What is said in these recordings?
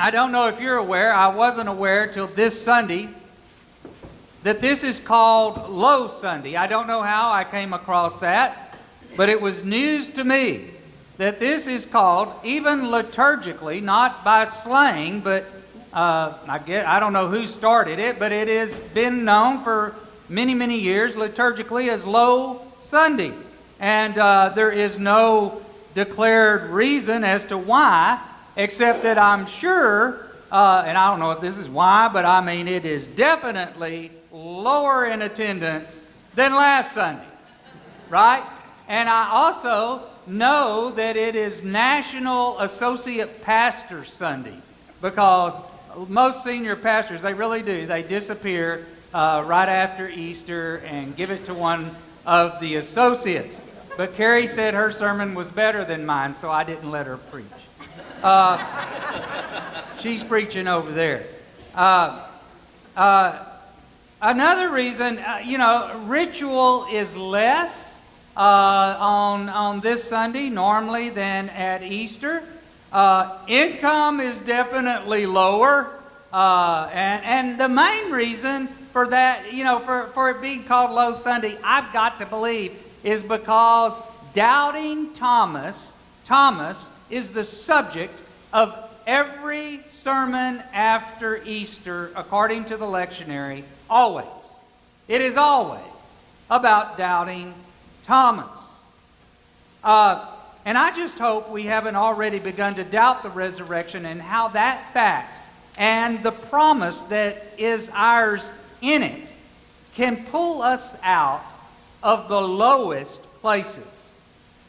I don't know if you're aware, I wasn't aware till this Sunday, that this is called Low Sunday. I don't know how I came across that, but it was news to me that this is called, even liturgically, not by slang, but I don't know who started it, but it has been known for many, many years liturgically as Low Sunday. And there is no declared reason as to why, except that I'm sure, and I don't know if this is why, but I mean it is definitely lower in attendance than last Sunday, right? And I also know that it is National Associate Pastor Sunday, because most senior pastors, they really do, they disappear right after Easter and give it to one of the associates. But Carrie said her sermon was better than mine, so I didn't let her preach. She's preaching over there. Another reason, ritual is less on this Sunday normally than at Easter. Income is definitely lower. And the main reason for that, for it being called Low Sunday, I've got to believe, is because doubting Thomas is the subject of every sermon after Easter, according to the lectionary, always. It is always about doubting Thomas. And I just hope we haven't already begun to doubt the resurrection and how that fact and the promise that is ours in it can pull us out of the lowest places.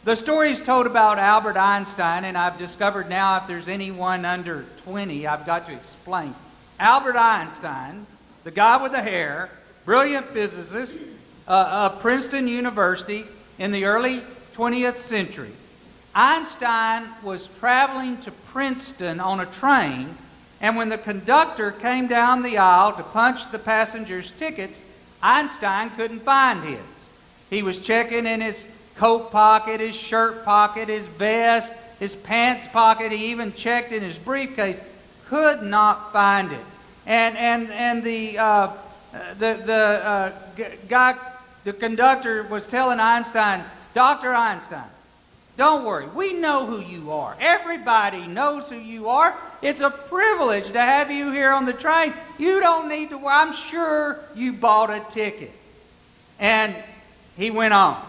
The story is told about Albert Einstein, and I've discovered now if there's anyone under 20, I've got to explain. Albert Einstein, the guy with the hair, brilliant physicist of Princeton University in the early 20th century. Einstein was traveling to Princeton on a train, and when the conductor came down the aisle to punch the passengers' tickets, Einstein couldn't find his. He was checking in his coat pocket, his shirt pocket, his vest, his pants pocket. He even checked in his briefcase. Could not find it. And the conductor was telling Einstein, Dr. Einstein, don't worry. We know who you are. Everybody knows who you are. It's a privilege to have you here on the train. You don't need to worry. I'm sure you bought a ticket. And he went on.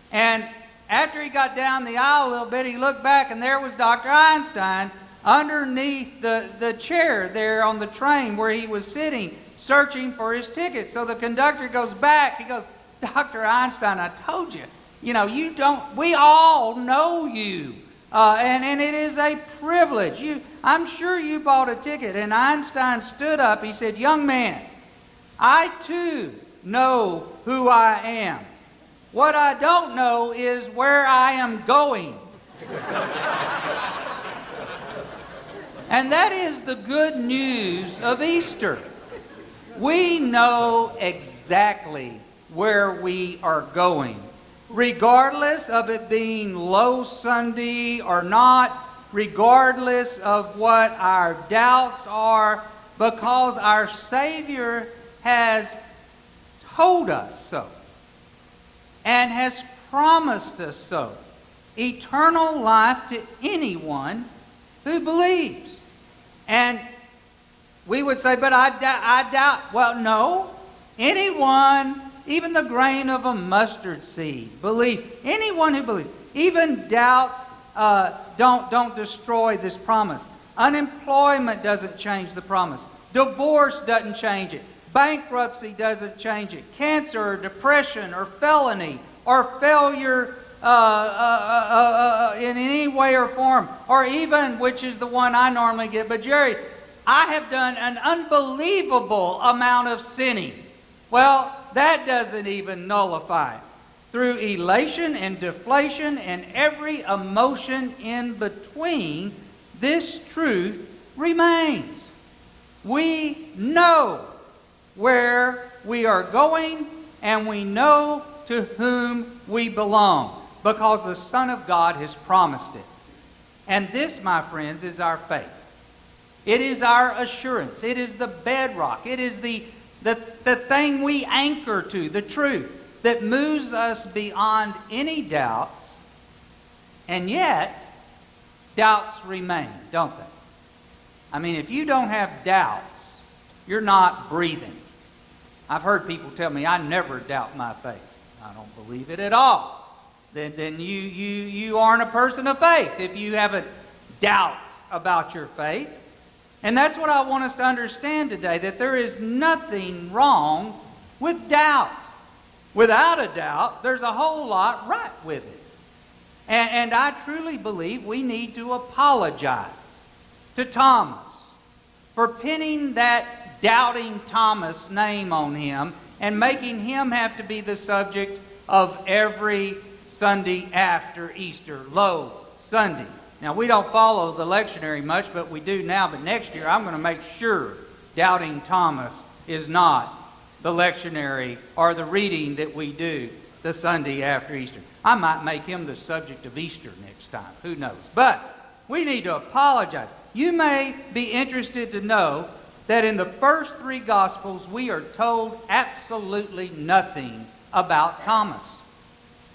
And after he got down the aisle a little bit, he looked back, and there was Dr. Einstein underneath the chair there on the train where he was sitting, searching for his ticket. So the conductor goes back. He goes, Dr. Einstein, I told you, we all know you. And it is a privilege. I'm sure you bought a ticket. And Einstein stood up. He said, young man, I too know who I am. What I don't know is where I am going. And that is the good news of Easter. We know exactly where we are going, regardless of it being Low Sunday or not, regardless of what our doubts are, because our Savior has told us so and has promised us so. Eternal life to anyone who believes. And we would say, but I doubt. Well, no. Anyone, even the grain of a mustard seed, anyone who believes, even doubts don't destroy this promise. Unemployment doesn't change the promise. Divorce doesn't change it. Bankruptcy doesn't change it. Cancer or depression or felony or failure in any way or form, or even, which is the one I normally get, but Jerry, I have done an unbelievable amount of sinning. Well, that doesn't even nullify it. Through elation and deflation and every emotion in between, this truth remains. We know where we are going, and we know to whom we belong, because the Son of God has promised it. And this, my friends, is our faith. It is our assurance. It is the bedrock. It is the thing we anchor to, the truth that moves us beyond any doubts. And yet, doubts remain, don't they? I mean, if you don't have doubts, you're not breathing. I've heard people tell me, I never doubt my faith. I don't believe it at all. Then you aren't a person of faith if you have doubts about your faith. And that's what I want us to understand today, that there is nothing wrong with doubt. Without a doubt, there's a whole lot right with it. And I truly believe we need to apologize to Thomas for pinning that doubting Thomas name on him and making him have to be the subject of every Sunday after Easter, Lo Sunday. Now, we don't follow the lectionary much, but we do now. But next year, I'm going to make sure doubting Thomas is not the lectionary or the reading that we do the Sunday after Easter. I might make him the subject of Easter next time. Who knows? But we need to apologize. You may be interested to know that in the first three Gospels, we are told absolutely nothing about Thomas.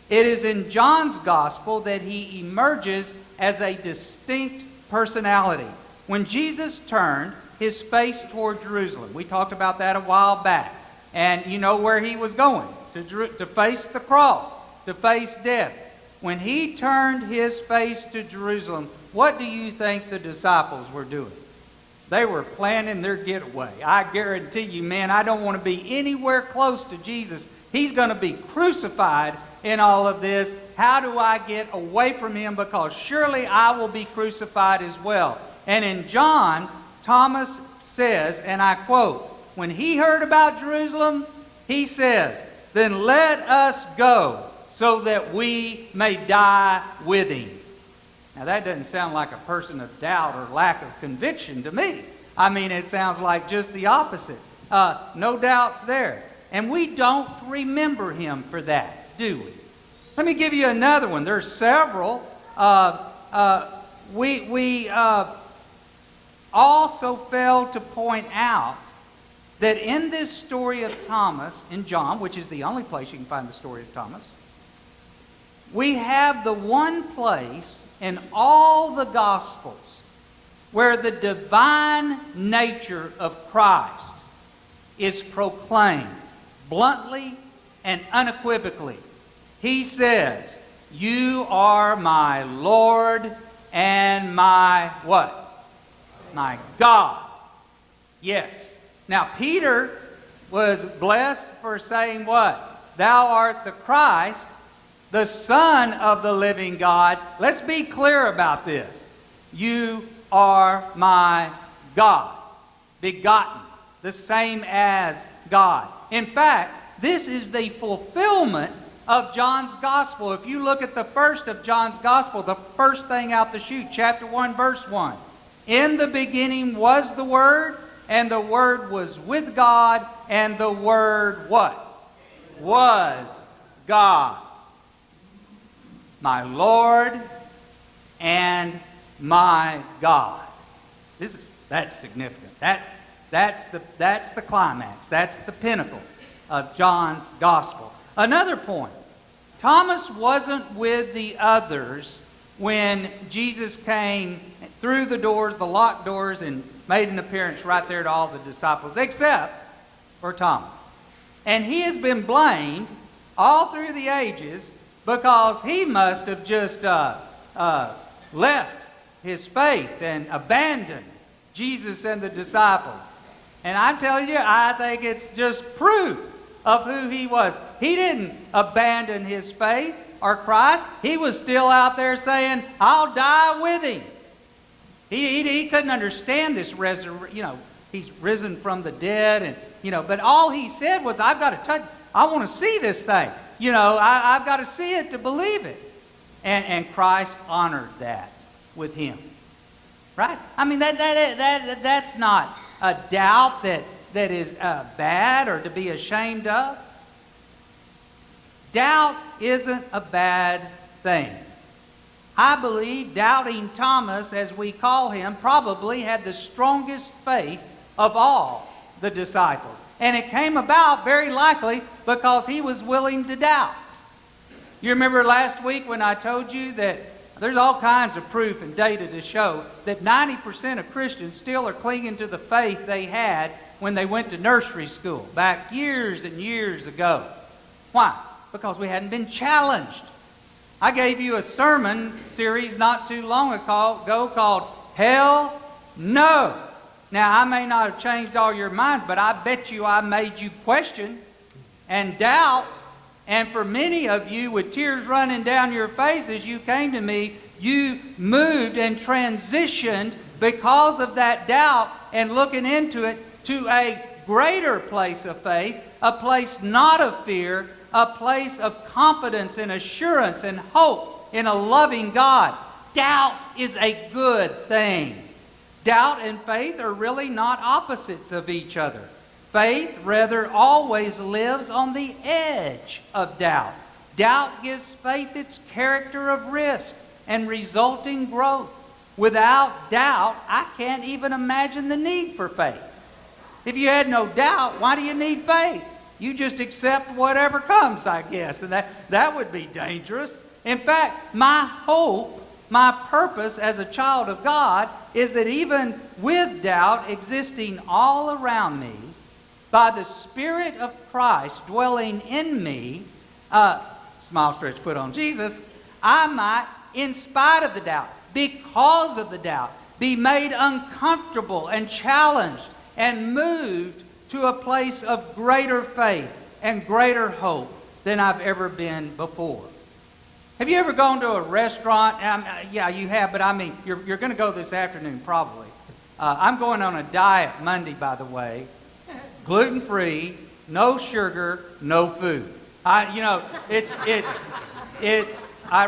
It is in John's Gospel that he emerges as a distinct personality. When Jesus turned his face toward Jerusalem, we talked about that a while back, and you know where he was going, to face the cross, to face death. When he turned his face to Jerusalem, what do you think the disciples were doing? They were planning their getaway. I guarantee you, man, I don't want to be anywhere close to Jesus. He's going to be crucified in all of this. How do I get away from him? Because surely I will be crucified as well. And in John, Thomas says, and I quote, when he heard about Jerusalem, he says, then let us go so that we may die with him. Now that doesn't sound like a person of doubt or lack of conviction to me. I mean, it sounds like just the opposite. No doubts there. And we don't remember him for that, do we? Let me give you another one. There's several. We also failed to point out that in this story of Thomas, in John, which is the only place you can find the story of Thomas, we have the one place in all the Gospels where the divine nature of Christ is proclaimed bluntly and unequivocally. He says, you are my Lord and my what? My God. Yes. Now, Peter was blessed for saying what? Thou art the Christ, the Son of the living God. Let's be clear about this. You are my God, begotten, the same as God. In fact, this is the fulfillment of John's Gospel. If you look at the first of John's Gospel, the first thing out the chute, chapter 1, verse 1. In the beginning was the Word, and the Word was with God, and the Word what? Was God. My Lord and my God. That's significant. That's the climax. That's the pinnacle of John's Gospel. Another point. Thomas wasn't with the others when Jesus came through the doors, the locked doors, and made an appearance right there to all the disciples, except for Thomas. And he has been blamed all through the ages because he must have just left his faith and abandoned Jesus and the disciples. And I'm telling you, I think it's just proof of who he was. He didn't abandon his faith or Christ. He was still out there saying, I'll die with him. He couldn't understand this resurrection. He's risen from the dead, and but all he said was, I've got to touch, I want to see this thing. I've got to see it to believe it. And Christ honored that with him. Right? I mean, that's not a doubt that is bad or to be ashamed of. Doubt isn't a bad thing. I believe Doubting Thomas, as we call him, probably had the strongest faith of all the disciples. And it came about very likely because he was willing to doubt. You remember last week when I told you that there's all kinds of proof and data to show that 90% of Christians still are clinging to the faith they had when they went to nursery school back years and years ago. Why? Because we hadn't been challenged. I gave you a sermon series not too long ago called Hell No. Now, I may not have changed all your minds, but I bet you I made you question and doubt. And for many of you, with tears running down your faces, you came to me, you moved and transitioned because of that doubt and looking into it to a greater place of faith, a place not of fear, a place of confidence and assurance and hope in a loving God. Doubt is a good thing. Doubt and faith are really not opposites of each other. Faith, rather, always lives on the edge of doubt. Doubt gives faith its character of risk and resulting growth. Without doubt, I can't even imagine the need for faith. If you had no doubt, why do you need faith? You just accept whatever comes, I guess, and that would be dangerous. In fact, my hope, my purpose as a child of God is that even with doubt existing all around me, by the Spirit of Christ dwelling in me, smile stretch put on Jesus, I might, in spite of the doubt, because of the doubt, be made uncomfortable and challenged and moved to a place of greater faith and greater hope than I've ever been before. Have you ever gone to a restaurant? Yeah, you have, but I mean, you're going to go this afternoon probably. I'm going on a diet Monday, by the way. Gluten-free, no sugar, no food. I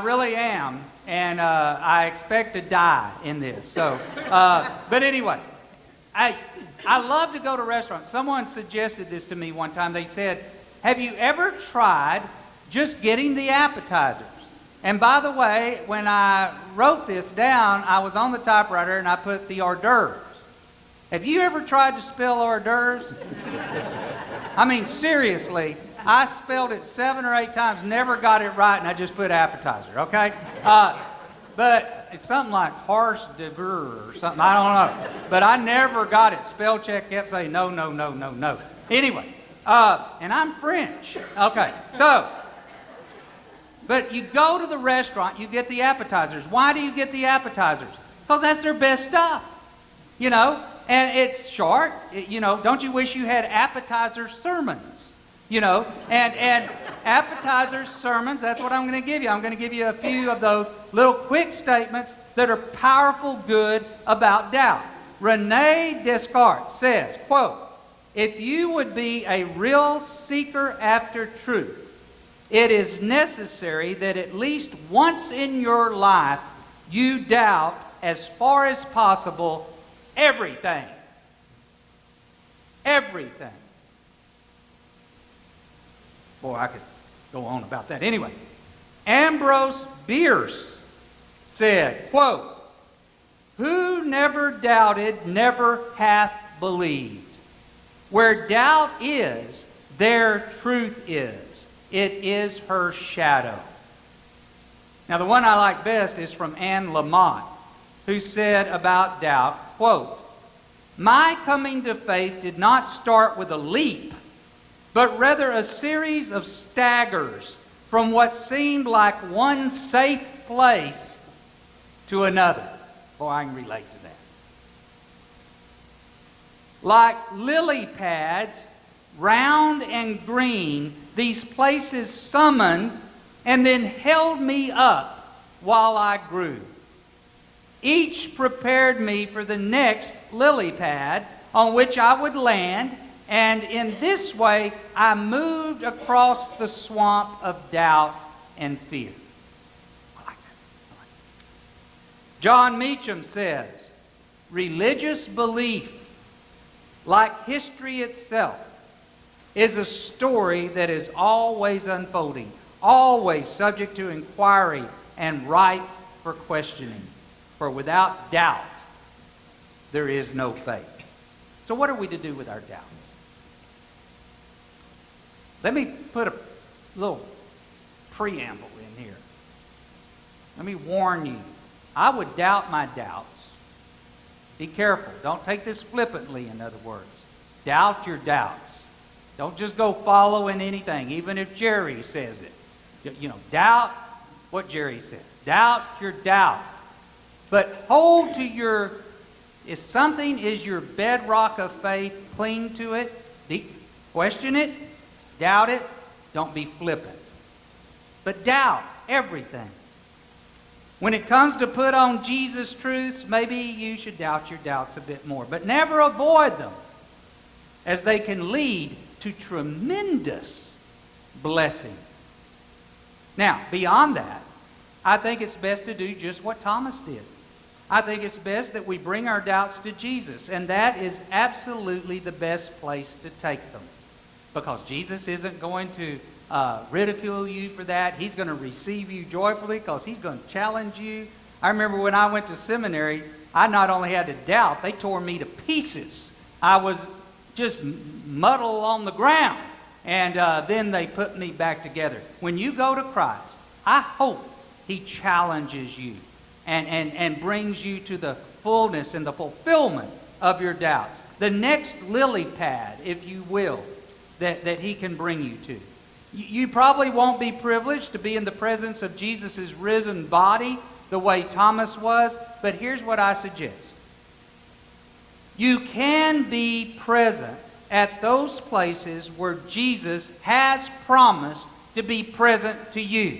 really am, and I expect to die in this. So, but anyway, I love to go to restaurants. Someone suggested this to me one time. They said, have you ever tried just getting the appetizers? And by the way, when I wrote this down, I was on the typewriter and I put the hors d'oeuvres. Have you ever tried to spell hors d'oeuvres? I mean, seriously, I spelled it 7 or 8 times, never got it right, and I just put appetizer, okay? But it's something like hors d'oeuvre or something, I don't know. But I never got it. Spell check kept saying no, no, no, no, no. Anyway, and I'm French. Okay, so, but you go to the restaurant, you get the appetizers. Why do you get the appetizers? Because that's their best stuff, you know? And it's short, don't you wish you had appetizer sermons? And appetizer sermons, that's what I'm going to give you. I'm going to give you a few of those little quick statements that are powerful good about doubt. Rene Descartes says, quote, if you would be a real seeker after truth, it is necessary that at least once in your life you doubt as far as possible everything. Everything. Boy, I could go on about that. Anyway, Ambrose Bierce said, quote, who never doubted never hath believed. Where doubt is, there truth is. It is her shadow. Now, the one I like best is from Anne Lamott, who said about doubt, quote, my coming to faith did not start with a leap, but rather a series of staggers from what seemed like one safe place to another. Boy, I can relate to that. Like lily pads, round and green, these places summoned and then held me up while I grew. Each prepared me for the next lily pad on which I would land, and in this way I moved across the swamp of doubt and fear. I like that. John Meacham says, religious belief, like history itself, is a story that is always unfolding, always subject to inquiry and ripe for questioning. For without doubt, there is no faith. So what are we to do with our doubts? Let me put a little preamble in here. Let me warn you. I would doubt my doubts. Be careful. Don't take this flippantly, in other words. Doubt your doubts. Don't just go following anything, even if Jerry says it. Doubt what Jerry says. Doubt your doubts. But hold to your, if something is your bedrock of faith, cling to it, question it, doubt it, don't be flippant. But doubt everything. When it comes to put on Jesus' truths, maybe you should doubt your doubts a bit more. But never avoid them, as they can lead to tremendous blessing. Now, beyond that, I think it's best to do just what Thomas did. I think it's best that we bring our doubts to Jesus, and that is absolutely the best place to take them. Because Jesus isn't going to ridicule you for that. He's going to receive you joyfully because he's going to challenge you. I remember when I went to seminary, I not only had to doubt, they tore me to pieces. I was just muddled on the ground. And then they put me back together. When you go to Christ, I hope he challenges you and brings you to the fullness and the fulfillment of your doubts. The next lily pad, if you will, that he can bring you to. You probably won't be privileged to be in the presence of Jesus' risen body the way Thomas was, but here's what I suggest. You can be present at those places where Jesus has promised to be present to you.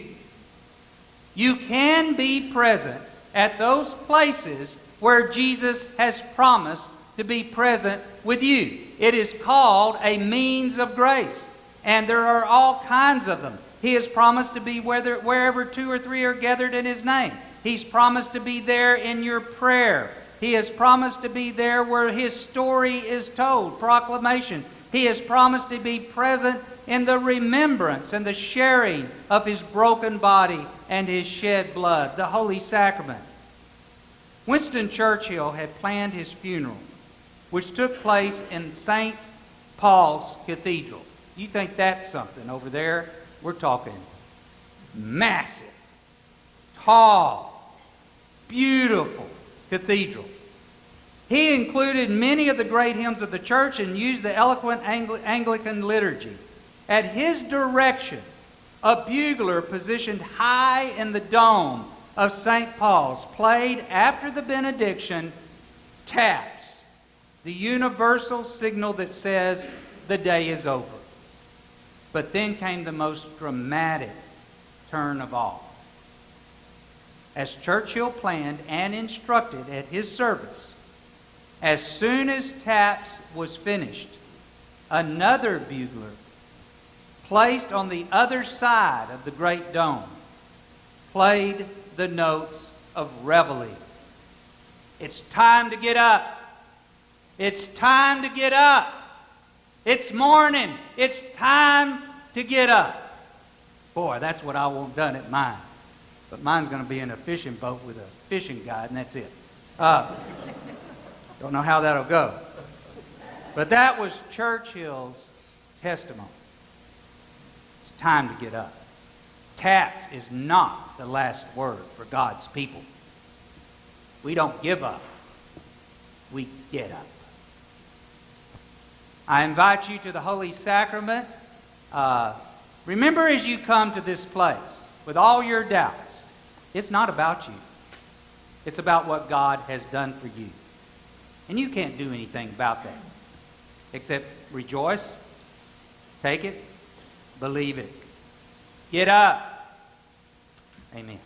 You can be present at those places where Jesus has promised to be present with you. It is called a means of grace, and there are all kinds of them. He has promised to be wherever 2 or 3 are gathered in his name. He's promised to be there in your prayer. He has promised to be there where his story is told, proclamation. He has promised to be present in the remembrance and the sharing of his broken body and his shed blood, the Holy Sacrament. Winston Churchill had planned his funeral, which took place in St. Paul's Cathedral. You think that's something over there? We're talking massive, tall, beautiful cathedral. He included many of the great hymns of the church and used the eloquent Anglican liturgy. At his direction, a bugler positioned high in the dome of St. Paul's played after the benediction taps, the universal signal that says the day is over. But then came the most dramatic turn of all. As Churchill planned and instructed at his service, as soon as taps was finished, another bugler, placed on the other side of the great dome, played the notes of reveille. It's time to get up. It's time to get up. It's morning. It's time to get up. Boy, that's what I want done at mine. But mine's going to be in a fishing boat with a fishing guide, and that's it. Don't know how that'll go. But that was Churchill's testimony. It's time to get up. Taps is not the last word for God's people. We don't give up. We get up. I invite you to the Holy Sacrament. Remember as you come to this place with all your doubts, it's not about you. It's about what God has done for you. And you can't do anything about that except rejoice, take it, believe it. Get up. Amen.